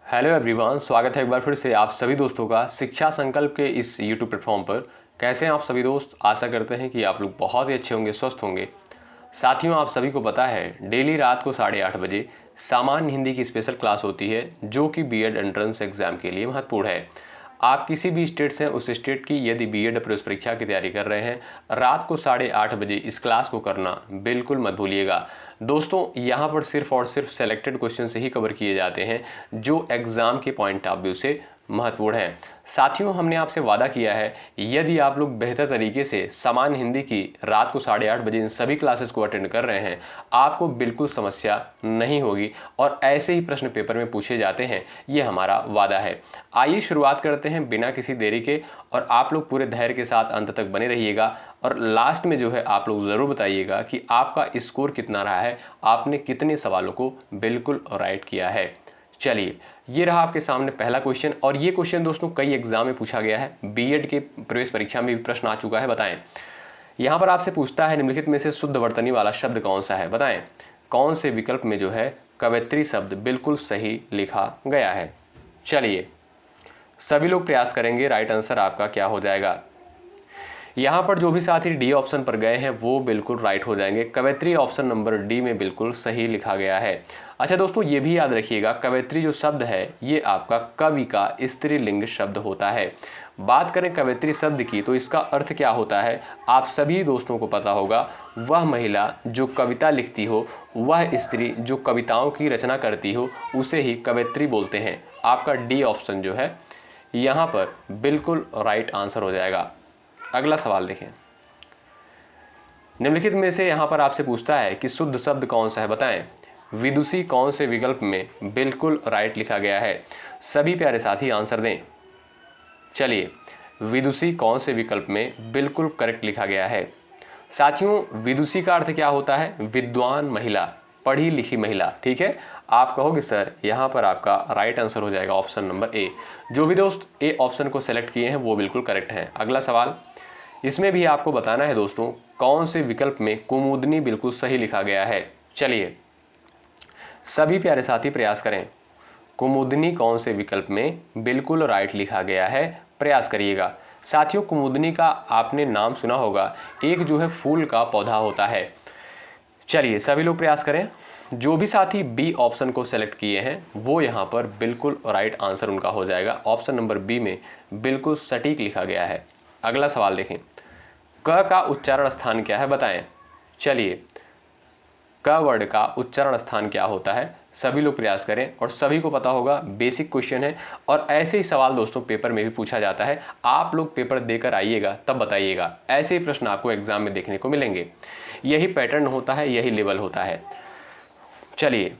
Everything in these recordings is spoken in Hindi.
हेलो एवरीवन, स्वागत है एक बार फिर से आप सभी दोस्तों का शिक्षा संकल्प के इस यूट्यूब प्लेटफॉर्म पर। कैसे हैं आप सभी दोस्त? आशा करते हैं कि आप लोग बहुत ही अच्छे होंगे, स्वस्थ होंगे। साथियों, आप सभी को पता है डेली रात को 8:30 बजे सामान्य हिंदी की स्पेशल क्लास होती है जो कि बीएड एंट्रेंस एग्जाम के लिए महत्वपूर्ण है। आप किसी भी स्टेट से उस स्टेट की यदि बीएड प्रवेश परीक्षा की तैयारी कर रहे हैं, रात को 8:30 बजे इस क्लास को करना बिल्कुल मत भूलिएगा। दोस्तों, यहाँ पर सिर्फ और सिर्फ सेलेक्टेड क्वेश्चन से ही कवर किए जाते हैं जो एग्जाम के पॉइंट ऑफ व्यू से महत्वपूर्ण है। साथियों, हमने आपसे वादा किया है यदि आप लोग बेहतर तरीके से सामान्य हिंदी की रात को 8:30 बजे इन सभी क्लासेस को अटेंड कर रहे हैं, आपको बिल्कुल समस्या नहीं होगी और ऐसे ही प्रश्न पेपर में पूछे जाते हैं, ये हमारा वादा है। आइए शुरुआत करते हैं बिना किसी देरी के, और आप लोग पूरे धैर्य के साथ अंत तक बने रहिएगा और लास्ट में जो है आप लोग ज़रूर बताइएगा कि आपका स्कोर कितना रहा है, आपने कितने सवालों को बिल्कुल राइट किया है। चलिए, ये रहा आपके सामने पहला क्वेश्चन, और ये क्वेश्चन दोस्तों कई एग्जाम में पूछा गया है, बीएड के प्रवेश परीक्षा में भी प्रश्न आ चुका है। बताएं, यहाँ पर आपसे पूछता है निम्नलिखित में से शुद्ध वर्तनी वाला शब्द कौन सा है? बताएं कौन से विकल्प में जो है कवयित्री शब्द बिल्कुल सही लिखा गया है। चलिए, सभी लोग प्रयास करेंगे, राइट आंसर आपका क्या हो जाएगा। यहाँ पर जो भी साथी डी ऑप्शन पर गए हैं वो बिल्कुल राइट हो जाएंगे। कवयित्री ऑप्शन नंबर डी में बिल्कुल सही लिखा गया है। अच्छा दोस्तों, ये भी याद रखिएगा, कवयित्री जो शब्द है ये आपका कवि का स्त्रीलिंग शब्द होता है। बात करें कवयित्री शब्द की तो इसका अर्थ क्या होता है, आप सभी दोस्तों को पता होगा, वह महिला जो कविता लिखती हो, वह स्त्री जो कविताओं की रचना करती हो, उसे ही कवयित्री बोलते हैं। आपका डी ऑप्शन जो है यहाँ पर बिल्कुल राइट आंसर हो जाएगा। अगला सवाल देखें, निम्नलिखित में से यहाँ पर आपसे पूछता है कि शुद्ध शब्द कौन सा है। बताएं विदुषी कौन से विकल्प में बिल्कुल राइट लिखा गया है। सभी प्यारे साथी आंसर दें। चलिए, विदुषी कौन से विकल्प में बिल्कुल करेक्ट लिखा गया है। साथियों, विदुषी का अर्थ क्या होता है? विद्वान महिला, पढ़ी लिखी महिला। ठीक है, आप कहोगे सर यहाँ पर आपका राइट आंसर हो जाएगा ऑप्शन नंबर ए। जो भी दोस्त ए ऑप्शन को सेलेक्ट किए हैं वो बिल्कुल करेक्ट है। अगला सवाल, इसमें भी आपको बताना है दोस्तों कौन से विकल्प में कुमुदनी बिल्कुल सही लिखा गया है। चलिए, सभी प्यारे साथी प्रयास करें, कुमुदनी कौन से विकल्प में बिल्कुल राइट लिखा गया है, प्रयास करिएगा। साथियों, कुमुदनी का आपने नाम सुना होगा, एक जो है फूल का पौधा होता है। चलिए, सभी लोग प्रयास करें। जो भी साथी बी ऑप्शन को सेलेक्ट किए हैं वो यहाँ पर बिल्कुल राइट आंसर उनका हो जाएगा। ऑप्शन नंबर बी में बिल्कुल सटीक लिखा गया है। अगला सवाल देखें, क का उच्चारण स्थान क्या है? बताएं। चलिए, क वर्ड का उच्चारण स्थान क्या होता है? सभी लोग प्रयास करें और सभी को पता होगा, बेसिक क्वेश्चन है और ऐसे ही सवाल दोस्तों पेपर में भी पूछा जाता है। आप लोग पेपर देकर आइएगा तब बताइएगा, ऐसे ही प्रश्न आपको एग्जाम में देखने को मिलेंगे। यही पैटर्न होता है, यही लेवल होता है। चलिए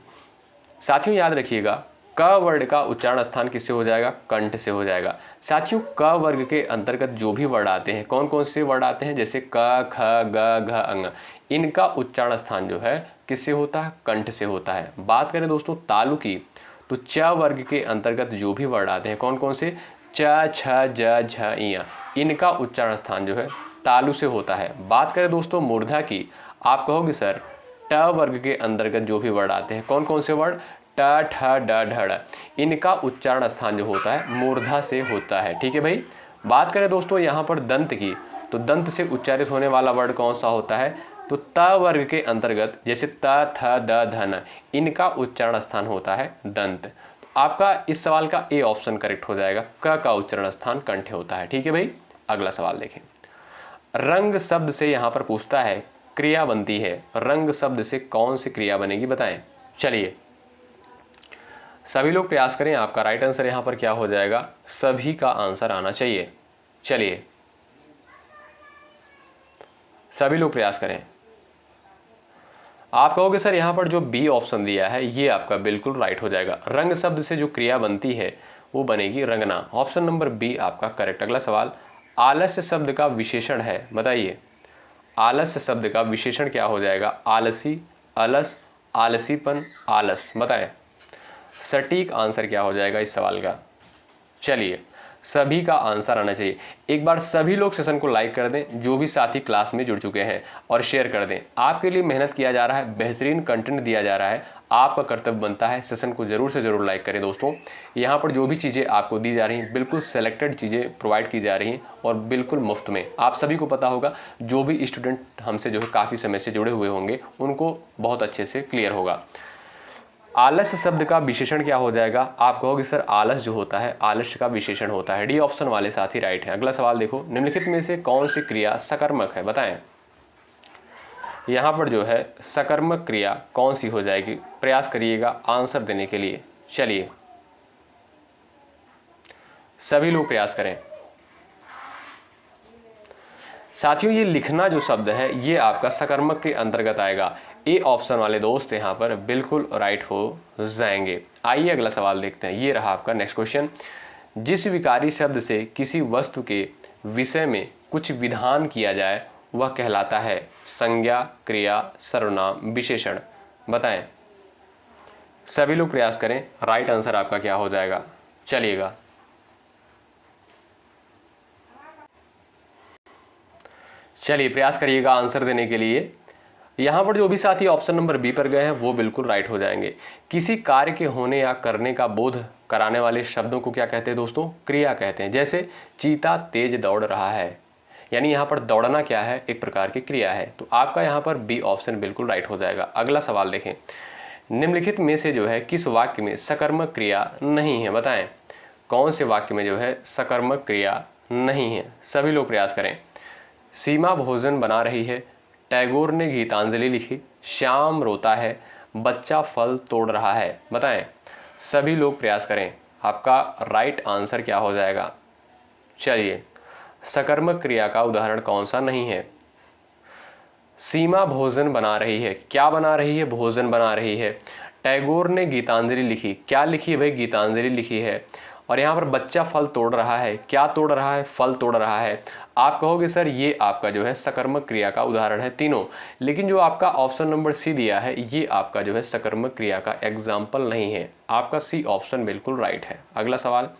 साथियों, याद रखिएगा, क वर्ड का उच्चारण स्थान किससे हो जाएगा? कंठ से हो जाएगा। साथियों, क वर्ग के अंतर्गत जो भी वर्ड आते हैं, कौन कौन से वर्ड आते हैं, जैसे क, ख, ग, घ, अंग, इनका उच्चारण स्थान जो है किससे होता है? कंठ से होता है। बात करें दोस्तों तालु की, तो च वर्ग के अंतर्गत जो भी वर्ड आते हैं, कौन कौन से? च, छ, ज, झ, इया, इनका उच्चारण स्थान जो है तालु से होता है। बात करें दोस्तों मूर्धा की, आप कहोगे सर ट वर्ग के अंतर्गत जो भी वर्ड आते हैं, कौन कौन से वर्ड? ट, ठ, ड, ढ, इनका उच्चारण स्थान जो होता है मूर्धा से होता है। ठीक है भाई। बात करें दोस्तों यहाँ पर दंत की, तो दंत से उच्चारित होने वाला वर्ड कौन सा होता है? तो त वर्ग के अंतर्गत जैसे त, थ, द, ध, न, इनका उच्चारण स्थान होता है दंत। तो आपका इस सवाल का ए ऑप्शन करेक्ट हो जाएगा, क का उच्चारण स्थान कंठ होता है। ठीक है भाई। अगला सवाल देखें, रंग शब्द से यहाँ पर पूछता है क्रिया बनती है, रंग शब्द से कौन सी क्रिया बनेगी? बताएं। चलिए, सभी लोग प्रयास करें, आपका राइट आंसर यहाँ पर क्या हो जाएगा? सभी का आंसर आना चाहिए। चलिए, सभी लोग प्रयास करें। आप कहोगे सर यहाँ पर जो बी ऑप्शन दिया है ये आपका बिल्कुल राइट हो जाएगा। रंग शब्द से जो क्रिया बनती है वो बनेगी रंगना। ऑप्शन नंबर बी आपका करेक्ट। अगला सवाल, आलस्य शब्द का विशेषण है, बताइए। आलस्य शब्द का विशेषण क्या हो जाएगा? आलसी, अलस, आलसीपन, आलस। बताएं सटीक आंसर क्या हो जाएगा इस सवाल का। चलिए, सभी का आंसर आना चाहिए। एक बार सभी लोग सेशन को लाइक कर दें जो भी साथी क्लास में जुड़ चुके हैं, और शेयर कर दें। आपके लिए मेहनत किया जा रहा है, बेहतरीन कंटेंट दिया जा रहा है, आपका कर्तव्य बनता है सेशन को जरूर से जरूर लाइक करें। दोस्तों यहाँ पर जो भी चीज़ें आपको दी जा रही हैं बिल्कुल सेलेक्टेड चीज़ें प्रोवाइड की जा रही हैं और बिल्कुल मुफ्त में। आप सभी को पता होगा, जो भी स्टूडेंट हमसे जो है काफ़ी समय से जुड़े हुए होंगे उनको बहुत अच्छे से क्लियर होगा। आलस्य शब्द का विशेषण क्या हो जाएगा? आप कहोगे सर आलस जो होता है आलस्य का विशेषण होता है। डी ऑप्शन वाले साथी राइट है। अगला सवाल देखो, निम्नलिखित में से कौन सी क्रिया सकर्मक है? बताएं। यहाँ पर जो है सकर्मक क्रिया कौन सी हो जाएगी? प्रयास करिएगा आंसर देने के लिए। चलिए सभी लोग प्रयास करें। साथियों ये लिखना जो शब्द है ये आपका सकर्मक के अंतर्गत आएगा। ए ऑप्शन वाले दोस्त यहाँ पर बिल्कुल राइट हो जाएंगे। आइए अगला सवाल देखते हैं। ये रहा आपका नेक्स्ट क्वेश्चन। जिस विकारी शब्द से किसी वस्तु के विषय में कुछ विधान किया जाए वह कहलाता है संज्ञा, क्रिया, सर्वनाम, विशेषण। बताएं। सभी लोग प्रयास करें। राइट आंसर आपका क्या हो जाएगा? चलिएगा प्रयास करिएगा आंसर देने के लिए। यहाँ पर जो भी साथी ऑप्शन नंबर बी पर गए हैं वो बिल्कुल राइट हो जाएंगे। किसी कार्य के होने या करने का बोध कराने वाले शब्दों को क्या कहते हैं दोस्तों? क्रिया कहते हैं। जैसे चीता तेज दौड़ रहा है, यानी यहाँ पर दौड़ना क्या है? एक प्रकार की क्रिया है। तो आपका यहाँ पर बी ऑप्शन बिल्कुल राइट हो जाएगा। अगला सवाल देखें। निम्नलिखित में से जो है किस वाक्य में सकर्मक क्रिया नहीं है? बताएं कौन से वाक्य में जो है सकर्मक क्रिया नहीं है? सभी लोग प्रयास करें। सीमा भोजन बना रही है, टैगोर ने गीतांजलि लिखी, श्याम रोता है, बच्चा फल तोड़ रहा है। बताएं। सभी लोग प्रयास करें। आपका राइट आंसर क्या हो जाएगा? चलिए सकर्मक क्रिया का उदाहरण कौन सा नहीं है? सीमा भोजन बना रही है, क्या बना रही है? भोजन बना रही है। टैगोर ने गीतांजलि लिखी, क्या लिखी है भाई? गीतांजलि लिखी है। और यहाँ पर बच्चा फल तोड़ रहा है, क्या तोड़ रहा है? फल तोड़ रहा है। आप कहोगे सर ये आपका जो है सकर्मक क्रिया का उदाहरण है तीनों, लेकिन जो आपका ऑप्शन नंबर सी दिया है ये आपका जो है सकर्मक क्रिया का एग्जाम्पल नहीं है। आपका सी ऑप्शन बिल्कुल राइट है। अगला सवाल,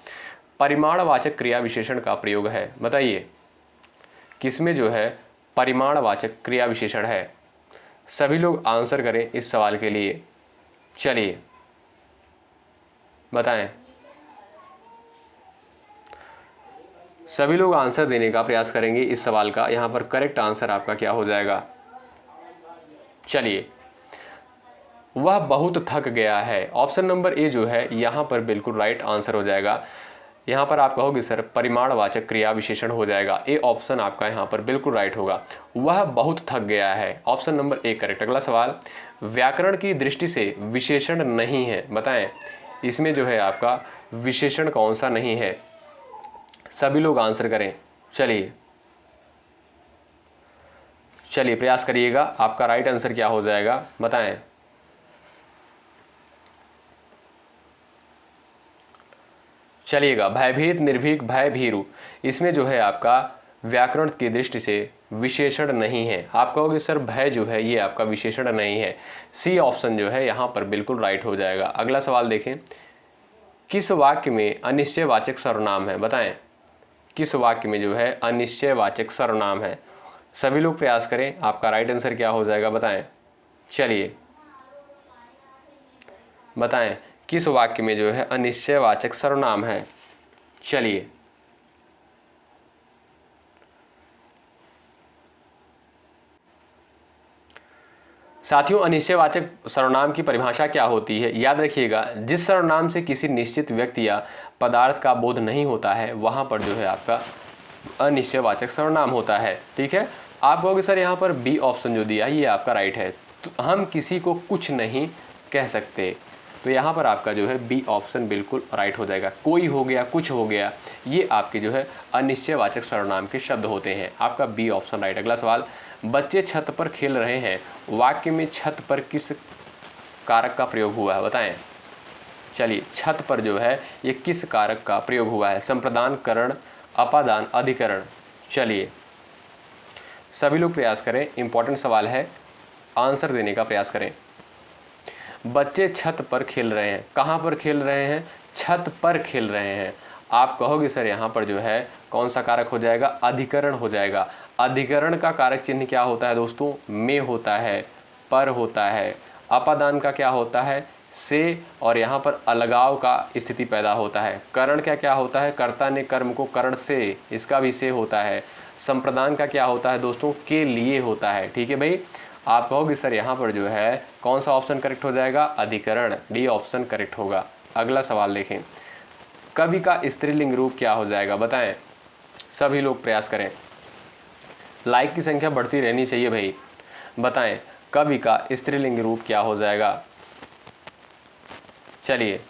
परिमाणवाचक क्रिया विशेषण का प्रयोग है। बताइए किसमें जो है परिमाणवाचक क्रिया विशेषण है? सभी लोग आंसर करें इस सवाल के लिए। चलिए बताएं। सभी लोग आंसर देने का प्रयास करेंगे इस सवाल का। यहाँ पर करेक्ट आंसर आपका क्या हो जाएगा? चलिए वह बहुत थक गया है। ऑप्शन नंबर ए जो है यहाँ पर बिल्कुल राइट आंसर हो जाएगा। यहाँ पर आप कहोगे सर परिमाणवाचक क्रिया विशेषण हो जाएगा। ए ऑप्शन आपका यहाँ पर बिल्कुल राइट होगा। वह बहुत थक गया है, ऑप्शन नंबर ए करेक्ट। अगला सवाल, व्याकरण की दृष्टि से विशेषण नहीं है। बताएं इसमें जो है आपका विशेषण कौन सा नहीं है? सभी लोग आंसर करें। चलिए प्रयास करिएगा। आपका राइट आंसर क्या हो जाएगा? बताएं। चलिएगा भयभीत, निर्भीक, भय, भीरु, इसमें जो है आपका व्याकरण की दृष्टि से विशेषण नहीं है। आप कहोगे सर भय जो है ये आपका विशेषण नहीं है। सी ऑप्शन जो है यहाँ पर बिल्कुल राइट हो जाएगा। अगला सवाल देखें। किस वाक्य में अनिश्चयवाचक सर्वनाम है? बताएं किस वाक्य में जो है अनिश्चयवाचक सर्वनाम है? सभी लोग प्रयास करें। आपका राइट आंसर क्या हो जाएगा? बताएं। चलिए बताएं किस वाक्य में जो है अनिश्चयवाचक सर्वनाम है? चलिए साथियों अनिश्चयवाचक सर्वनाम की परिभाषा क्या होती है? याद रखिएगा जिस सर्वनाम से किसी निश्चित व्यक्ति या पदार्थ का बोध नहीं होता है वहां पर जो है आपका अनिश्चयवाचक सर्वनाम होता है। ठीक है। आप कहोगे सर यहाँ पर बी ऑप्शन जो दिया ये आपका राइट है। तो हम किसी को कुछ नहीं कह सकते, तो यहाँ पर आपका जो है बी ऑप्शन बिल्कुल राइट हो जाएगा। कोई हो गया, कुछ हो गया, ये आपके जो है अनिश्चयवाचक सर्वनाम के शब्द होते हैं। आपका बी ऑप्शन राइट। अगला सवाल, बच्चे छत पर खेल रहे हैं, वाक्य में छत पर किस कारक का प्रयोग हुआ है? बताएं। चलिए छत पर जो है ये किस कारक का प्रयोग हुआ है? संप्रदान, करण, अपादान, अधिकरण। चलिए सभी लोग प्रयास करें, इंपॉर्टेंट सवाल है, आंसर देने का प्रयास करें। बच्चे छत पर खेल रहे हैं, कहाँ पर खेल रहे हैं? छत पर खेल रहे हैं। आप कहोगे सर यहाँ पर जो है कौन सा कारक हो जाएगा, अधिकरण हो जाएगा। अधिकरण का कारक चिन्ह क्या होता है दोस्तों, में होता है, पर होता है। अपादान का क्या होता है, से, और यहाँ पर अलगाव का स्थिति पैदा होता है। करण क्या क्या होता है, कर्ता ने कर्म को करण से, इसका भी से होता है। संप्रदान का क्या होता है दोस्तों, के लिए होता है। ठीक है भाई, आप कहोगे सर यहाँ पर जो है कौन सा ऑप्शन करेक्ट हो जाएगा, अधिकरण, डी ऑप्शन करेक्ट होगा। अगला सवाल देखें, कवि का स्त्रीलिंग रूप क्या हो जाएगा, बताएं। सभी लोग प्रयास करें, लाइक की संख्या बढ़ती रहनी चाहिए भाई। बताएं कवि का स्त्रीलिंग रूप क्या हो जाएगा। चलिए,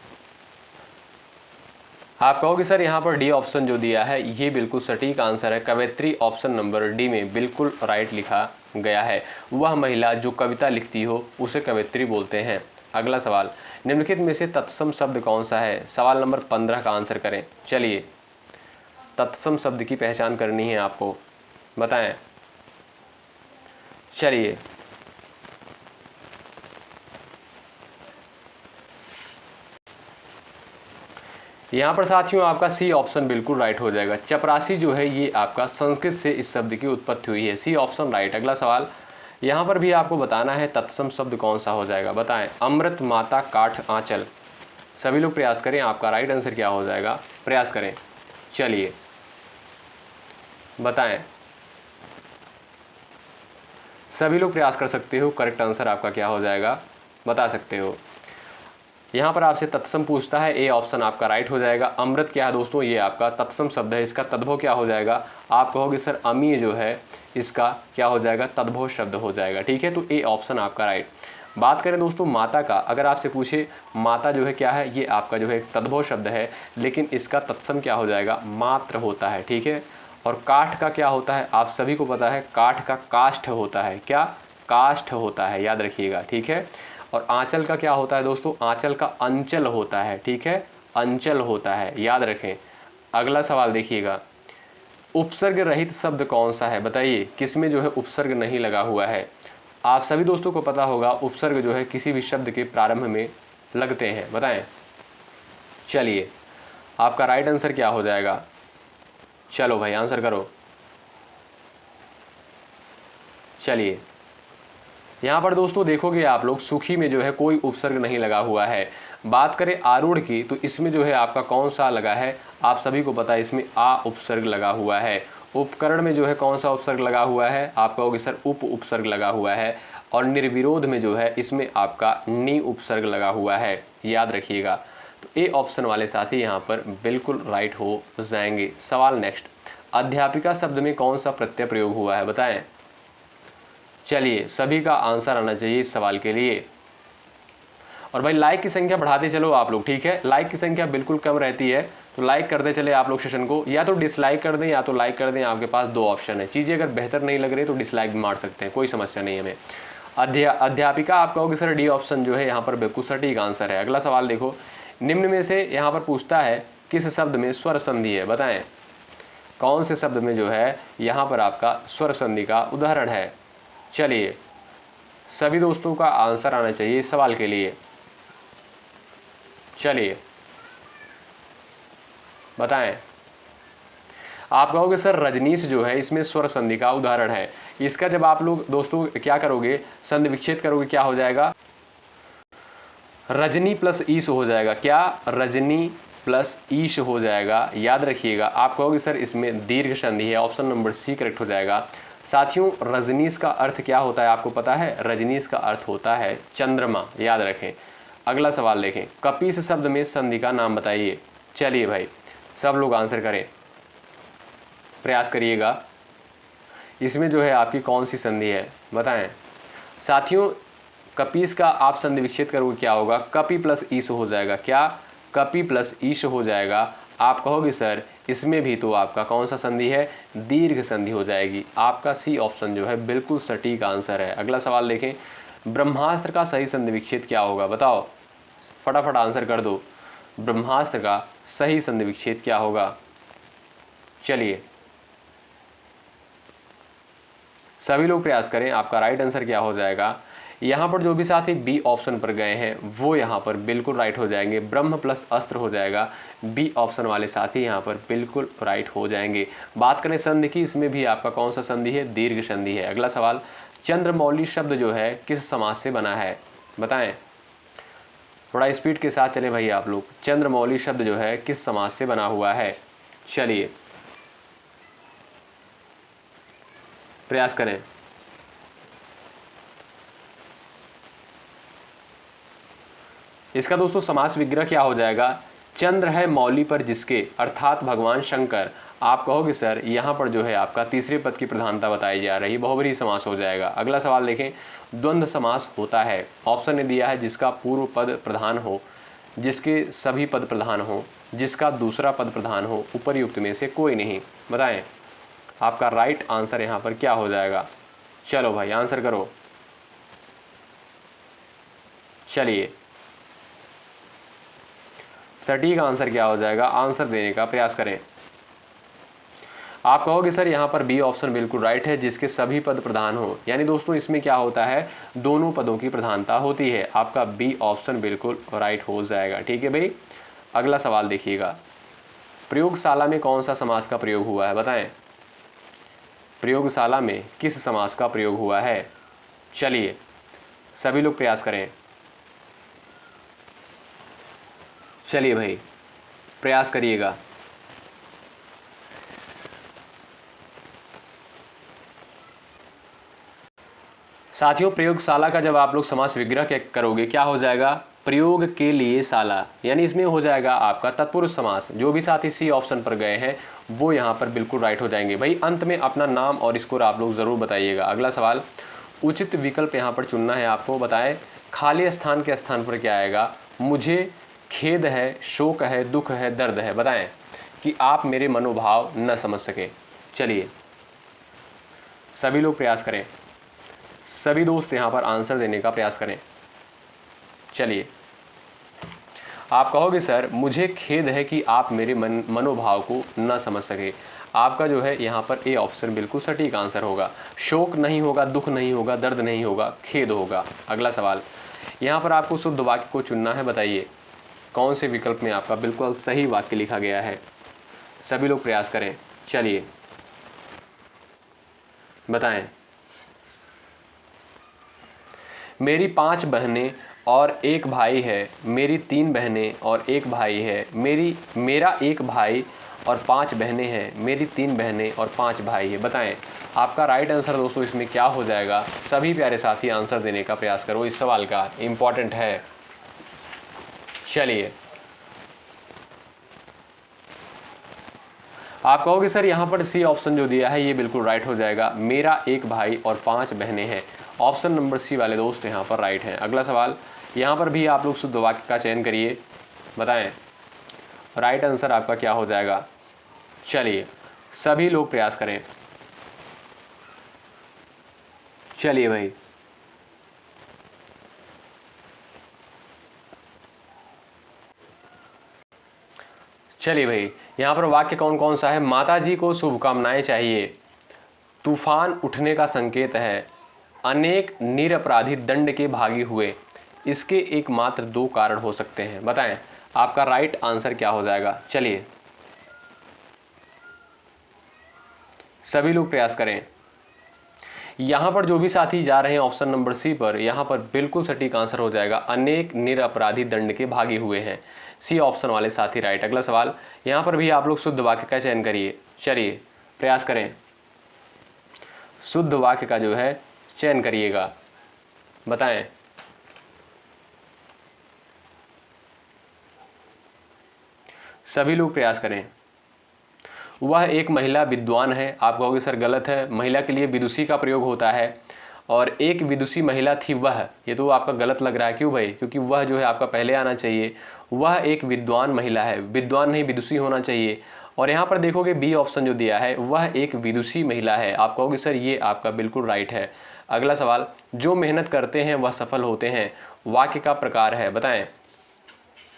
आप कहोगे सर यहाँ पर डी ऑप्शन जो दिया है ये बिल्कुल सटीक आंसर है। कवयित्री ऑप्शन नंबर डी में बिल्कुल राइट लिखा गया है। वह महिला जो कविता लिखती हो उसे कवयित्री बोलते हैं। अगला सवाल, निम्नलिखित में से तत्सम शब्द कौन सा है। सवाल नंबर 15 का आंसर करें। चलिए, तत्सम शब्द की पहचान करनी है आपको, बताएं। चलिए, यहाँ पर साथियों आपका सी ऑप्शन बिल्कुल राइट हो जाएगा। चपरासी जो है ये आपका संस्कृत से इस शब्द की उत्पत्ति हुई है, सी ऑप्शन राइट। अगला सवाल, यहाँ पर भी आपको बताना है तत्सम शब्द कौन सा हो जाएगा, बताएं। अमृत, माता, काठ, आंचल। सभी लोग प्रयास करें, आपका राइट आंसर क्या हो जाएगा, प्रयास करें। चलिए बताएं, सभी लोग प्रयास कर सकते हो, करेक्ट आंसर आपका क्या हो जाएगा बता सकते हो। यहाँ पर आपसे तत्सम पूछता है, ए ऑप्शन आपका राइट हो जाएगा। अमृत क्या है दोस्तों, ये आपका तत्सम शब्द है, इसका तद्भव क्या हो जाएगा। आप कहोगे सर अमीय जो है इसका क्या हो जाएगा, तद्भव शब्द हो जाएगा। ठीक है, तो ए ऑप्शन आपका राइट। बात करें दोस्तों माता का, अगर आपसे पूछे माता जो है क्या है, ये आपका जो है तद्भव शब्द है, लेकिन इसका तत्सम क्या हो जाएगा, मात्र होता है। ठीक है, और काठ का क्या होता है, आप सभी को पता है, काठ का काष्ठ होता है। क्या, काष्ठ होता है, याद रखिएगा। ठीक है, और आंचल का क्या होता है दोस्तों, आंचल का अंचल होता है। ठीक है, अंचल होता है, याद रखें। अगला सवाल देखिएगा, उपसर्ग रहित शब्द कौन सा है, बताइए किसमें जो है उपसर्ग नहीं लगा हुआ है। आप सभी दोस्तों को पता होगा उपसर्ग जो है किसी भी शब्द के प्रारंभ में लगते हैं, बताएं। चलिए, आपका राइट आंसर क्या हो जाएगा, चलो भाई आंसर करो। चलिए, यहाँ पर दोस्तों देखोगे आप लोग सुखी में जो है कोई उपसर्ग नहीं लगा हुआ है। बात करें आरूढ़ की, तो इसमें जो है आपका कौन सा लगा है, आप सभी को पता है इसमें आ उपसर्ग लगा हुआ है। उपकरण में जो है कौन सा उपसर्ग लगा हुआ है, आप कहोगे सर उप उपसर्ग लगा हुआ है। और निर्विरोध में जो है इसमें आपका नी उपसर्ग लगा हुआ है, याद रखिएगा। तो ए ऑप्शन वाले साथी यहाँ पर बिल्कुल राइट हो जाएंगे। सवाल नेक्स्ट, अध्यापिका शब्द में कौन सा प्रत्यय प्रयोग हुआ है, बताएं। चलिए, सभी का आंसर आना चाहिए इस सवाल के लिए। और भाई लाइक की संख्या बढ़ाते चलो आप लोग, ठीक है। लाइक की संख्या बिल्कुल कम रहती है, तो लाइक करते चले आप लोग सेशन को, या तो डिसलाइक कर दें या तो लाइक कर दें। आपके पास दो ऑप्शन है। चीज़ें अगर बेहतर नहीं लग रही तो डिसलाइक भी मार सकते हैं, कोई समस्या नहीं है हमें। अध्यापिका आप कहोगे सर डी ऑप्शन जो है यहाँ पर बिल्कुल सटीक आंसर है। अगला सवाल देखो, निम्न में से यहाँ पर पूछता है किस शब्द में स्वर संधि है, बताएं। कौन से शब्द में जो है यहाँ पर आपका स्वर संधि का उदाहरण है। चलिए, सभी दोस्तों का आंसर आना चाहिए इस सवाल के लिए। चलिए बताएं। आप कहोगे सर रजनीश जो है इसमें स्वर संधि का उदाहरण है। इसका जब आप लोग दोस्तों क्या करोगे, संधि विच्छेद करोगे, क्या हो जाएगा, रजनी प्लस ईश हो जाएगा। क्या, रजनी प्लस ईश हो जाएगा, याद रखिएगा। आप कहोगे सर इसमें दीर्घ संधि है, ऑप्शन नंबर सी करेक्ट हो जाएगा। साथियों, रजनीश का अर्थ क्या होता है आपको पता है, रजनीश का अर्थ होता है चंद्रमा, याद रखें। अगला सवाल देखें, कपीस शब्द में संधि का नाम बताइए। चलिए भाई सब लोग आंसर करें, प्रयास करिएगा। इसमें जो है आपकी कौन सी संधि है, बताएं। साथियों, कपीस का आप संधि विच्छेद करोगे क्या होगा, कपि प्लस ईश हो जाएगा। क्या, कपि प्लस ईश हो जाएगा। आप कहोगे सर इसमें भी तो आपका कौन सा संधि है, दीर्घ संधि हो जाएगी। आपका सी ऑप्शन जो है बिल्कुल सटीक आंसर है। अगला सवाल देखें, ब्रह्मास्त्र का सही संधि विच्छेद क्या होगा, बताओ, फटाफट आंसर कर दो। ब्रह्मास्त्र का सही संधि विच्छेद क्या होगा। चलिए, सभी लोग प्रयास करें, आपका राइट आंसर क्या हो जाएगा। यहाँ पर जो भी साथी बी ऑप्शन पर गए हैं वो यहाँ पर बिल्कुल राइट हो जाएंगे। ब्रह्म प्लस अस्त्र हो जाएगा। बी ऑप्शन वाले साथी यहाँ पर बिल्कुल राइट हो जाएंगे। बात करें संधि की, इसमें भी आपका कौन सा संधि है? दीर्घ संधि है। अगला सवाल, चंद्रमौली शब्द जो है किस समास से बना है? बताएं, थोड़ा स्पीड के साथ चले भाई आप लोग। चंद्रमौली शब्द जो है किस समास से बना हुआ है? चलिए प्रयास करें। इसका दोस्तों समास विग्रह क्या हो जाएगा? चंद्र है मौली पर जिसके, अर्थात भगवान शंकर। आप कहोगे सर यहाँ पर जो है आपका तीसरे पद की प्रधानता बताई जा रही, बहुब्रीहि समास हो जाएगा। अगला सवाल देखें, द्वंद्व समास होता है। ऑप्शन ने दिया है जिसका पूर्व पद प्रधान हो, जिसके सभी पद प्रधान हो, जिसका दूसरा पद प्रधान हो, उपरयुक्त में से कोई नहीं। बताएं आपका राइट आंसर यहाँ पर क्या हो जाएगा? चलो भाई आंसर करो। चलिए सटीक आंसर क्या हो जाएगा? आंसर देने का प्रयास करें। आप कहोगे सर यहाँ पर बी ऑप्शन बिल्कुल राइट है, जिसके सभी पद प्रधान हो। यानी दोस्तों इसमें क्या होता है? दोनों पदों की प्रधानता होती है। आपका बी ऑप्शन बिल्कुल राइट हो जाएगा। ठीक है भाई। अगला सवाल देखिएगा, प्रयोगशाला में कौन सा समास का प्रयोग हुआ है? बताएं प्रयोगशाला में किस समास का प्रयोग हुआ है? चलिए सभी लोग प्रयास करें। चलिए भाई प्रयास करिएगा। साथियों प्रयोगशाला का जब आप लोग समास विग्रह करोगे क्या हो जाएगा? प्रयोग के लिए शाला, यानी इसमें हो जाएगा आपका तत्पुरुष समास। जो भी साथी सी ऑप्शन पर गए हैं वो यहाँ पर बिल्कुल राइट हो जाएंगे। भाई अंत में अपना नाम और स्कोर आप लोग ज़रूर बताइएगा। अगला सवाल, उचित विकल्प यहाँ पर चुनना है आपको। बताएं खाली स्थान के स्थान पर क्या आएगा? मुझे खेद है, शोक है, दुख है, दर्द है। बताएं कि आप मेरे मनोभाव न समझ सके। चलिए सभी लोग प्रयास करें, सभी दोस्त यहाँ पर आंसर देने का प्रयास करें। चलिए आप कहोगे सर मुझे खेद है कि आप मेरे मनोभाव को न समझ सके। आपका जो है यहाँ पर ए ऑप्शन बिल्कुल सटीक आंसर होगा। शोक नहीं होगा, दुख नहीं होगा, दर्द नहीं होगा, खेद होगा। अगला सवाल, यहाँ पर आपको शुद्ध वाक्य को चुनना है। बताइए कौन से विकल्प में आपका बिल्कुल सही वाक्य लिखा गया है? सभी लोग प्रयास करें। चलिए बताएं, मेरी 5 बहनें और एक भाई है, मेरी 3 बहनें और एक भाई है, मेरा एक भाई और 5 बहनें हैं, मेरी 3 बहनें और 5 भाई है। बताएं आपका राइट आंसर दोस्तों इसमें क्या हो जाएगा? सभी प्यारे साथी आंसर देने का प्रयास करो, इस सवाल का इम्पॉर्टेंट है। चलिए आप कहोगे सर यहाँ पर सी ऑप्शन जो दिया है ये बिल्कुल राइट हो जाएगा। मेरा एक भाई और 5 बहनें हैं। ऑप्शन नंबर सी वाले दोस्त यहाँ पर राइट हैं। अगला सवाल, यहाँ पर भी आप लोग शुद्ध वाक्य का चयन करिए। बताएं राइट आंसर आपका क्या हो जाएगा? चलिए सभी लोग प्रयास करें। चलिए भाई चलिए भाई यहाँ पर वाक्य कौन कौन सा है? माताजी को शुभकामनाएं चाहिए, तूफान उठने का संकेत है, अनेक निरपराधी दंड के भागी हुए, इसके एकमात्र 2 कारण हो सकते हैं। बताएं आपका राइट आंसर क्या हो जाएगा? चलिए सभी लोग प्रयास करें। यहाँ पर जो भी साथी जा रहे हैं ऑप्शन नंबर सी पर, यहाँ पर बिल्कुल सटीक आंसर हो जाएगा। अनेक निरपराधी दंड के भागी हुए हैं। सी ऑप्शन वाले साथी राइट। अगला सवाल, यहाँ पर भी आप लोग शुद्ध वाक्य का चयन करिए। चलिए प्रयास करें, शुद्ध वाक्य का जो है चयन करिएगा। बताएं सभी लोग प्रयास करें। वह एक महिला विद्वान है। आप कहोगे सर गलत है, महिला के लिए विदुषी का प्रयोग होता है और एक विदुषी महिला थी वह। ये तो आपका गलत लग रहा है। क्यों भाई? क्योंकि वह जो है आपका पहले आना चाहिए। वह एक विद्वान महिला है, विद्वान नहीं विदुषी होना चाहिए। और यहाँ पर देखोगे बी ऑप्शन जो दिया है वह एक विदुषी महिला है। आप कहोगे सर ये आपका बिल्कुल राइट है। अगला सवाल, जो मेहनत करते हैं वह सफल होते हैं, वाक्य का प्रकार है। बताएं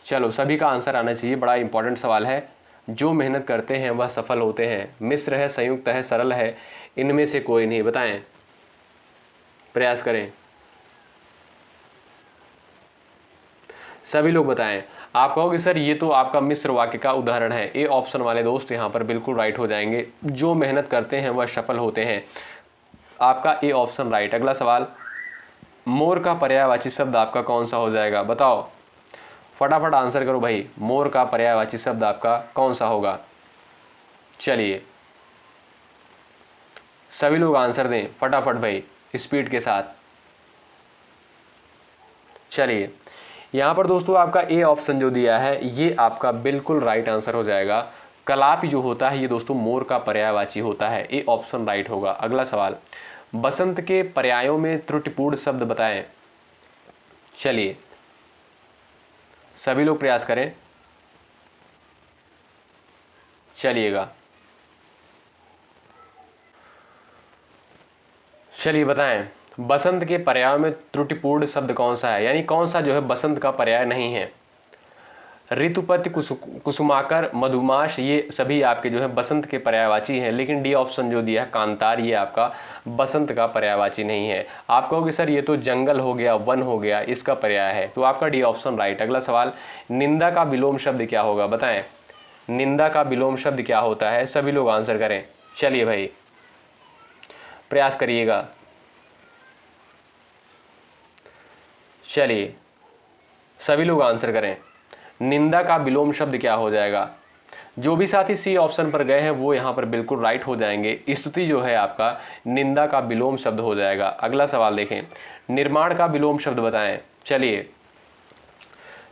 चलो सभी का आंसर आना चाहिए, बड़ा इंपॉर्टेंट सवाल है। जो मेहनत करते हैं वह सफल होते हैं, मिश्र है, संयुक्त है, सरल है, इनमें से कोई नहीं। बताएं प्रयास करें। सभी लोग बताएं। आप कहोगे सर ये तो आपका मिश्र वाक्य का उदाहरण है। ए ऑप्शन वाले दोस्त यहाँ पर बिल्कुल राइट हो जाएंगे। जो मेहनत करते हैं वह सफल होते हैं। आपका ए ऑप्शन राइट। अगला सवाल, मोर का पर्यायवाची शब्द आपका कौन सा हो जाएगा? बताओ, फटाफट आंसर करो भाई। मोर का पर्यायवाची शब्द आपका कौन सा होगा? चलिए सभी लोग आंसर दें फटाफट भाई, स्पीड के साथ। चलिए यहाँ पर दोस्तों आपका ए ऑप्शन जो दिया है ये आपका बिल्कुल राइट आंसर हो जाएगा। कलापी जो होता है ये दोस्तों मोर का पर्यायवाची होता है। ए ऑप्शन राइट होगा। अगला सवाल, बसंत के पर्यायों में त्रुटिपूर्ण शब्द बताएं। चलिए सभी लोग प्रयास करें। चलिएगा, चलिए बताएं, बसंत के पर्याय में त्रुटिपूर्ण शब्द कौन सा है, यानी कौन सा जो है बसंत का पर्याय नहीं है? ऋतुपति, कुसुमाकर, मधुमास, ये सभी आपके जो है बसंत के पर्यायवाची हैं। लेकिन डी ऑप्शन जो दिया है कांतार, ये आपका बसंत का पर्यायवाची नहीं है। आप कहोगे सर ये तो जंगल हो गया, वन हो गया, इसका पर्याय है, तो आपका डी ऑप्शन राइट। अगला सवाल, निंदा का विलोम शब्द क्या होगा? बताएं, निंदा का विलोम शब्द क्या होता है? सभी लोग आंसर करें। चलिए भाई प्रयास करिएगा। चलिए सभी लोग आंसर करें। निंदा का विलोम शब्द क्या हो जाएगा? जो भी साथी सी ऑप्शन पर गए हैं वो यहाँ पर बिल्कुल राइट हो जाएंगे। स्तुति जो है आपका निंदा का विलोम शब्द हो जाएगा। अगला सवाल देखें, निर्माण का विलोम शब्द बताएं। चलिए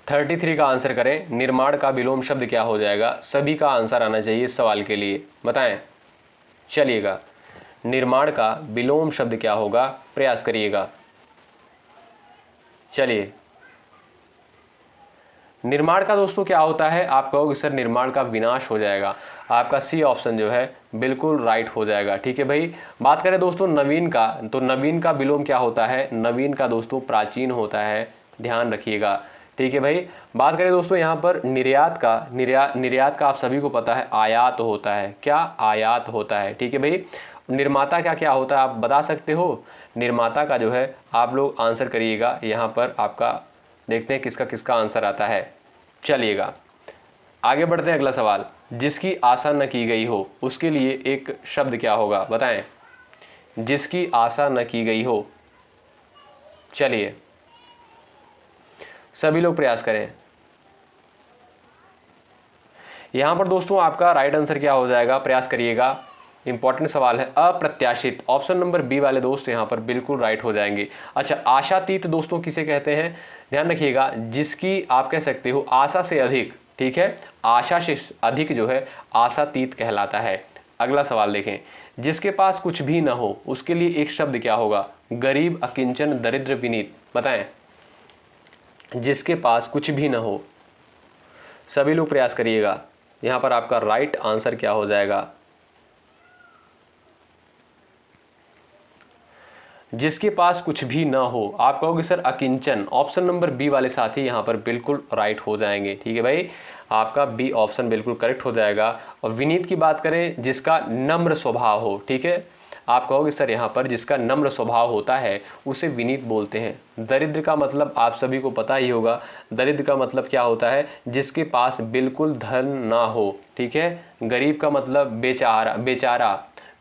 33 का आंसर करें। निर्माण का विलोम शब्द क्या हो जाएगा? सभी का आंसर आना चाहिए इस सवाल के लिए, बताएं। चलिएगा, निर्माण का विलोम शब्द क्या होगा? प्रयास करिएगा। चलिए, निर्माण का दोस्तों क्या होता है? आप कहोगे सर निर्माण का विनाश हो जाएगा। आपका सी ऑप्शन जो है बिल्कुल राइट हो जाएगा। ठीक है भाई। बात करें दोस्तों नवीन का, तो नवीन का विलोम क्या होता है? नवीन का दोस्तों प्राचीन होता है, ध्यान रखिएगा। ठीक है भाई। बात करें दोस्तों यहाँ पर निर्यात का, निर्यात का आप सभी को पता है आयात होता है। क्या? आयात होता है। ठीक है भाई। निर्माता का क्या होता है आप बता सकते हो? निर्माता का जो है आप लोग आंसर करिएगा। यहाँ पर आपका देखते हैं किसका किसका आंसर आता है। चलिएगा आगे बढ़ते हैं। अगला सवाल, जिसकी आशा न की गई हो उसके लिए एक शब्द क्या होगा? बताएं, जिसकी आशा न की गई हो। चलिए सभी लोग प्रयास करें। यहां पर दोस्तों आपका राइट आंसर क्या हो जाएगा? प्रयास करिएगा, इंपॉर्टेंट सवाल है। अप्रत्याशित, ऑप्शन नंबर बी वाले दोस्त यहां पर बिल्कुल राइट हो जाएंगे। अच्छा, आशातीत दोस्तों किसे कहते हैं? ध्यान रखिएगा, जिसकी आप कह सकते हो आशा से अधिक। ठीक है, आशा से अधिक जो है आशातीत कहलाता है। अगला सवाल देखें, जिसके पास कुछ भी ना हो उसके लिए एक शब्द क्या होगा? गरीब, अकिंचन, दरिद्र, विनीत। बताएं, जिसके पास कुछ भी ना हो। सभी लोग प्रयास करिएगा। यहां पर आपका राइट आंसर क्या हो जाएगा? जिसके पास कुछ भी ना हो। आप कहोगे सर अकिंचन, ऑप्शन नंबर बी वाले साथी यहाँ पर बिल्कुल राइट हो जाएंगे। ठीक है भाई, आपका बी ऑप्शन बिल्कुल करेक्ट हो जाएगा। और विनीत की बात करें, जिसका नम्र स्वभाव हो। ठीक है, आप कहोगे सर यहाँ पर जिसका नम्र स्वभाव होता है उसे विनीत बोलते हैं। दरिद्र का मतलब आप सभी को पता ही होगा। दरिद्र का मतलब क्या होता है? जिसके पास बिल्कुल धन ना हो। ठीक है, गरीब का मतलब बेचारा, बेचारा,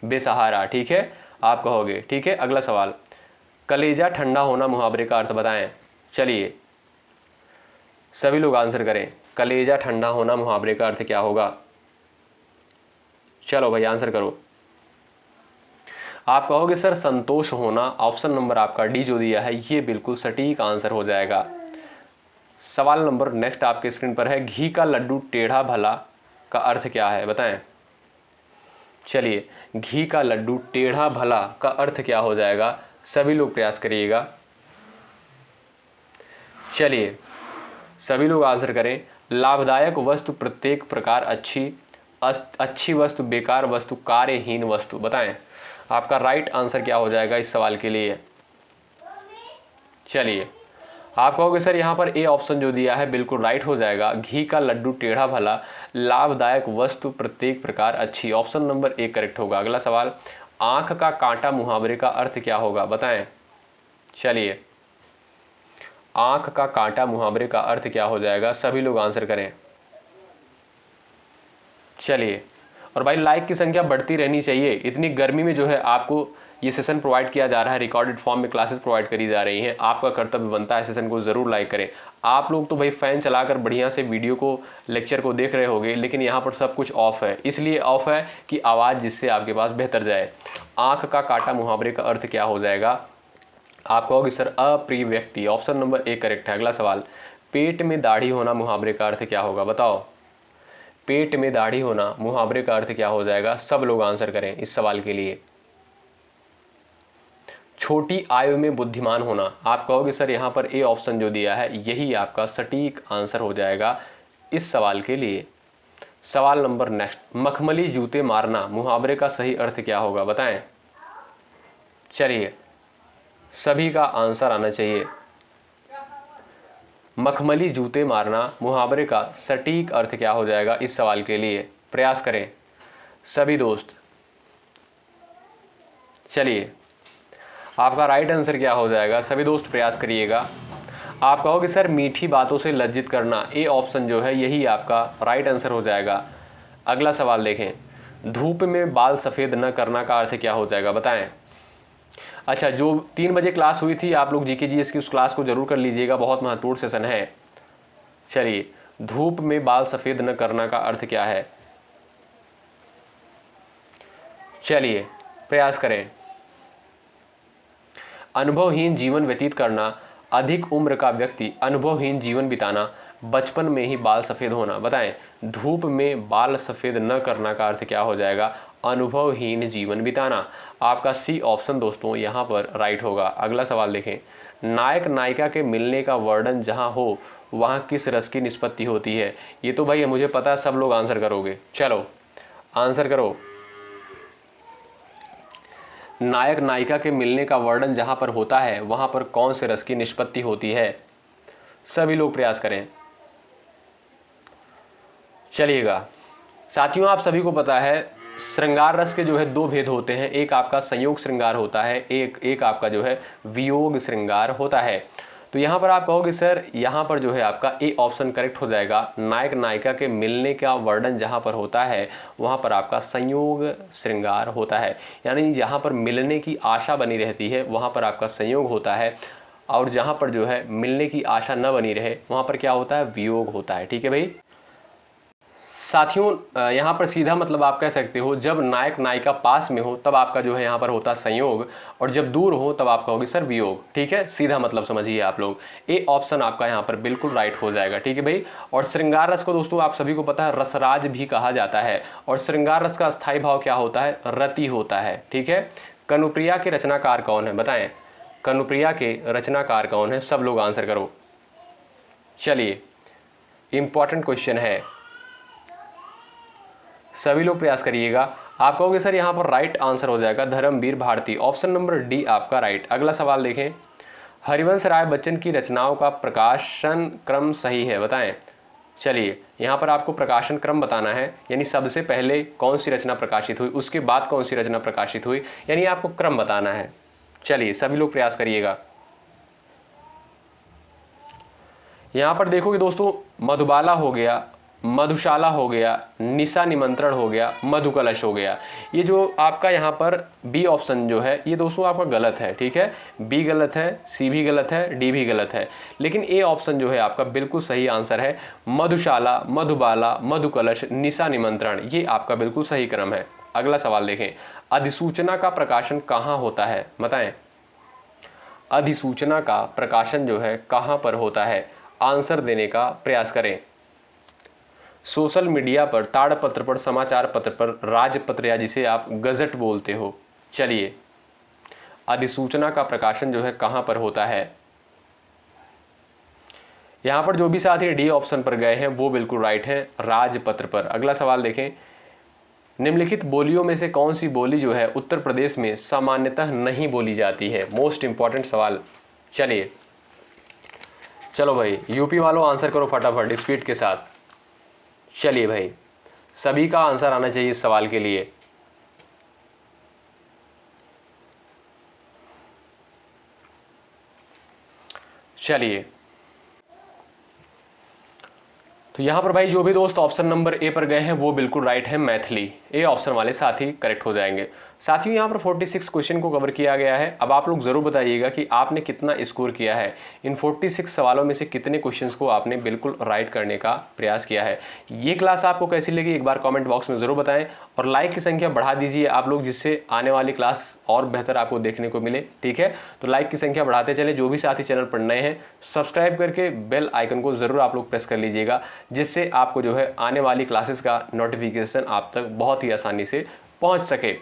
बेसहारा। ठीक है, आप कहोगे। ठीक है, अगला सवाल, कलेजा ठंडा होना मुहावरे का अर्थ बताएं। चलिए सभी लोग आंसर करें। कलेजा ठंडा होना मुहावरे का अर्थ क्या होगा? चलो भाई आंसर करो। आप कहोगे सर संतोष होना। ऑप्शन नंबर आपका डी जो दिया है ये बिल्कुल सटीक आंसर हो जाएगा। सवाल नंबर नेक्स्ट आपके स्क्रीन पर है, घी का लड्डू टेढ़ा भला का अर्थ क्या है? बताएं। चलिए, घी का लड्डू टेढ़ा भला का अर्थ क्या हो जाएगा? सभी लोग प्रयास करिएगा। चलिए सभी लोग आंसर करें। लाभदायक वस्तु प्रत्येक प्रकार अच्छी, अच्छी वस्तु बेकार वस्तु, कार्यहीन वस्तु। बताएं, आपका राइट आंसर क्या हो जाएगा इस सवाल के लिए? चलिए, आप कहोगे सर यहाँ पर ए ऑप्शन जो दिया है बिल्कुल राइट हो जाएगा। घी का लड्डू टेढ़ा भला, लाभदायक वस्तु प्रत्येक प्रकार अच्छी। ऑप्शन नंबर ए करेक्ट होगा। अगला सवाल, आंख का कांटा मुहावरे का अर्थ क्या होगा? बताएं। चलिए, आंख का कांटा मुहावरे का अर्थ क्या हो जाएगा? सभी लोग आंसर करें। चलिए, और भाई लाइक की संख्या बढ़ती रहनी चाहिए। इतनी गर्मी में जो है आपको ये सेशन प्रोवाइड किया जा रहा है, रिकॉर्डेड फॉर्म में क्लासेस प्रोवाइड करी जा रही हैं, आपका कर्तव्य बनता है सेशन को ज़रूर लाइक करें। आप लोग तो भाई फ़ैन चलाकर बढ़िया से वीडियो को, लेक्चर को देख रहे होंगे, लेकिन यहाँ पर सब कुछ ऑफ है। इसलिए ऑफ है कि आवाज़ जिससे आपके पास बेहतर जाए। आँख का कांटा मुहावरे का अर्थ क्या हो जाएगा? आप कहोगे सर अप्रिय व्यक्ति, ऑप्शन नंबर ए करेक्ट है। अगला सवाल, पेट में दाढ़ी होना मुहावरे का अर्थ क्या होगा? बताओ, पेट में दाढ़ी होना मुहावरे का अर्थ क्या हो जाएगा? सब लोग आंसर करें इस सवाल के लिए। छोटी आयु में बुद्धिमान होना, आप कहोगे सर यहाँ पर ए ऑप्शन जो दिया है यही आपका सटीक आंसर हो जाएगा इस सवाल के लिए। सवाल नंबर नेक्स्ट, मखमली जूते मारना मुहावरे का सही अर्थ क्या होगा? बताएं। चलिए, सभी का आंसर आना चाहिए। मखमली जूते मारना मुहावरे का सटीक अर्थ क्या हो जाएगा इस सवाल के लिए? प्रयास करें सभी दोस्त। चलिए, आपका राइट आंसर क्या हो जाएगा? सभी दोस्त प्रयास करिएगा। आप कहोगे सर मीठी बातों से लज्जित करना, ए ऑप्शन जो है यही आपका राइट आंसर हो जाएगा। अगला सवाल देखें, धूप में बाल सफ़ेद न करना का अर्थ क्या हो जाएगा? बताएं। अच्छा, जो 3 बजे क्लास हुई थी, आप लोग जीके जीएस की उस क्लास को जरूर कर लीजिएगा, बहुत महत्वपूर्ण सेशन है। चलिए, धूप में बाल सफ़ेद न करना का अर्थ क्या है? चलिए, प्रयास करें। अनुभवहीन जीवन व्यतीत करना, अधिक उम्र का व्यक्ति अनुभवहीन जीवन बिताना, बचपन में ही बाल सफ़ेद होना। बताएं, धूप में बाल सफ़ेद न करना का अर्थ क्या हो जाएगा? अनुभवहीन जीवन बिताना। आपका सी ऑप्शन दोस्तों यहाँ पर राइट होगा। अगला सवाल देखें, नायक नायिका के मिलने का वर्णन जहाँ हो वहाँ किस रस की निष्पत्ति होती है? ये तो भाई मुझे पता है, सब लोग आंसर करोगे। चलो आंसर करो। नायक नायिका के मिलने का वर्णन जहाँ पर होता है वहाँ पर कौन से रस की निष्पत्ति होती है? सभी लोग प्रयास करें। चलिएगा साथियों, आप सभी को पता है श्रृंगार रस के जो है 2 भेद होते हैं। एक आपका संयोग श्रृंगार होता है, एक आपका जो है वियोग श्रृंगार होता है। तो यहाँ पर आप कहोगे सर यहाँ पर जो है आपका ए ऑप्शन करेक्ट हो जाएगा। नायक नायिका के मिलने का वर्णन जहाँ पर होता है वहाँ पर आपका संयोग श्रृंगार होता है, यानी जहाँ पर मिलने की आशा बनी रहती है वहाँ पर आपका संयोग होता है, और जहाँ पर जो है मिलने की आशा न बनी रहे वहाँ पर क्या होता है? वियोग होता है। ठीक है भाई साथियों, यहाँ पर सीधा मतलब आप कह सकते हो जब नायक नायिका पास में हो तब आपका जो है यहाँ पर होता संयोग, और जब दूर हो तब आपका होगी सर वियोग। ठीक है, सीधा मतलब समझिए आप लोग। ए ऑप्शन आपका यहाँ पर बिल्कुल राइट हो जाएगा। ठीक है भाई, और श्रृंगार रस को दोस्तों आप सभी को पता है रसराज भी कहा जाता है, और श्रृंगार रस का स्थायी भाव क्या होता है? रति होता है। ठीक है, कनुप्रिया के रचनाकार कौन है? बताएं, कनुप्रिया के रचनाकार कौन है? सब लोग आंसर करो। चलिए, इंपॉर्टेंट क्वेश्चन है, सभी लोग प्रयास करिएगा। आप कहोगे सर यहाँ पर राइट आंसर हो जाएगा Dharamvir Bharati, option number D आपका राइट। अगला सवाल देखें, हरिवंश राय बच्चन की रचनाओं का प्रकाशन क्रम सही है? बताएं। चलिए, यहाँ पर आपको प्रकाशन क्रम बताना है, यानी सबसे पहले कौन सी रचना प्रकाशित हुई, उसके बाद कौन सी रचना प्रकाशित हुई, यानी आपको क्रम बताना है। चलिए, सभी लोग प्रयास करिएगा। यहाँ पर देखोगे दोस्तों, मधुबाला हो गया, मधुशाला हो गया, निशा निमंत्रण हो गया, मधुकलश हो गया। ये जो आपका यहाँ पर बी ऑप्शन जो है ये दोस्तों आपका गलत है। ठीक है, बी गलत है, सी भी गलत है, डी भी गलत है, लेकिन ए ऑप्शन जो है आपका बिल्कुल सही आंसर है। मधुशाला, मधुबाला, मधुकलश, निशा निमंत्रण, ये आपका बिल्कुल सही क्रम है। अगला सवाल देखें, अधिसूचना का प्रकाशन कहाँ होता है? बताएं, अधिसूचना का प्रकाशन जो है कहाँ पर होता है? आंसर देने का प्रयास करें। सोशल मीडिया पर, ताड़पत्र पर, समाचार पत्र पर, राजपत्र या जिसे आप गजट बोलते हो। चलिए, अधिसूचना का प्रकाशन जो है कहाँ पर होता है? यहाँ पर जो भी साथी डी ऑप्शन पर गए हैं वो बिल्कुल राइट है, राजपत्र पर। अगला सवाल देखें, निम्नलिखित बोलियों में से कौन सी बोली जो है उत्तर प्रदेश में सामान्यतः नहीं बोली जाती है? मोस्ट इंपॉर्टेंट सवाल। चलिए, चलो भाई यूपी वालों आंसर करो फटाफट स्पीड के साथ। चलिए भाई, सभी का आंसर आना चाहिए इस सवाल के लिए। चलिए, तो यहाँ पर भाई जो भी दोस्त ऑप्शन नंबर ए पर गए हैं वो बिल्कुल राइट है, मैथिली। ए ऑप्शन वाले साथी करेक्ट हो जाएंगे। साथियों यहाँ पर 46 क्वेश्चन को कवर किया गया है। अब आप लोग जरूर बताइएगा कि आपने कितना स्कोर किया है। इन 46 सवालों में से कितने क्वेश्चंस को आपने बिल्कुल राइट करने का प्रयास किया है। ये क्लास आपको कैसी लगी एक बार कमेंट बॉक्स में जरूर बताएं, और लाइक की संख्या बढ़ा दीजिए आप लोग, जिससे आने वाली क्लास और बेहतर आपको देखने को मिले। ठीक है, तो लाइक की संख्या बढ़ाते चले। जो भी साथी चैनल पर नए हैं सब्सक्राइब करके बेल आइकन को जरूर आप लोग प्रेस कर लीजिएगा, जिससे आपको जो है आने वाली क्लासेस का नोटिफिकेशन आप तक बहुत ही आसानी से पहुंच सके।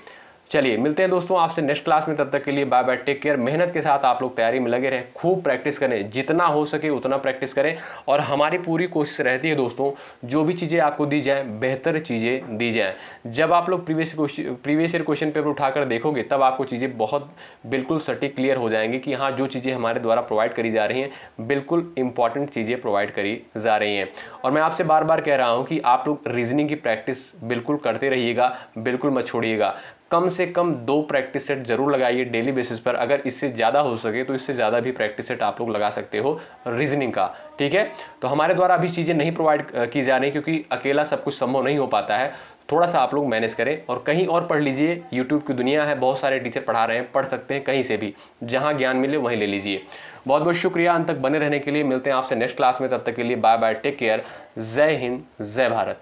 चलिए मिलते हैं दोस्तों आपसे नेक्स्ट क्लास में, तब तक के लिए बाय बाय, टेक केयर। मेहनत के साथ आप लोग तैयारी में लगे रहें, खूब प्रैक्टिस करें, जितना हो सके उतना प्रैक्टिस करें। और हमारी पूरी कोशिश रहती है दोस्तों, जो भी चीज़ें आपको दी जाएं बेहतर चीज़ें दी जाएं। जब आप लोग प्रीवियस ईयर क्वेश्चन पेपर उठाकर देखोगे तब आपको चीज़ें बहुत बिल्कुल सटीक क्लियर हो जाएंगी कि हाँ जो चीज़ें हमारे द्वारा प्रोवाइड करी जा रही हैं बिल्कुल इंपॉर्टेंट चीज़ें प्रोवाइड करी जा रही हैं। और मैं आपसे बार बार कह रहा हूँ कि आप लोग रीजनिंग की प्रैक्टिस बिल्कुल करते रहिएगा, बिल्कुल मत छोड़िएगा। कम से कम 2 प्रैक्टिस सेट जरूर लगाइए डेली बेसिस पर। अगर इससे ज़्यादा हो सके तो इससे ज़्यादा भी प्रैक्टिस सेट आप लोग लगा सकते हो रीजनिंग का। ठीक है, तो हमारे द्वारा अभी चीज़ें नहीं प्रोवाइड की जा रही क्योंकि अकेला सब कुछ संभव नहीं हो पाता है। थोड़ा सा आप लोग मैनेज करें और कहीं और पढ़ लीजिए। यूट्यूब की दुनिया है, बहुत सारे टीचर पढ़ा रहे हैं, पढ़ सकते हैं कहीं से भी, जहाँ ज्ञान मिले वहीं ले लीजिए। बहुत बहुत शुक्रिया अंत तक बने रहने के लिए। मिलते हैं आपसे नेक्स्ट क्लास में, तब तक के लिए बाय बाय, टेक केयर। जय हिंद, जय भारत।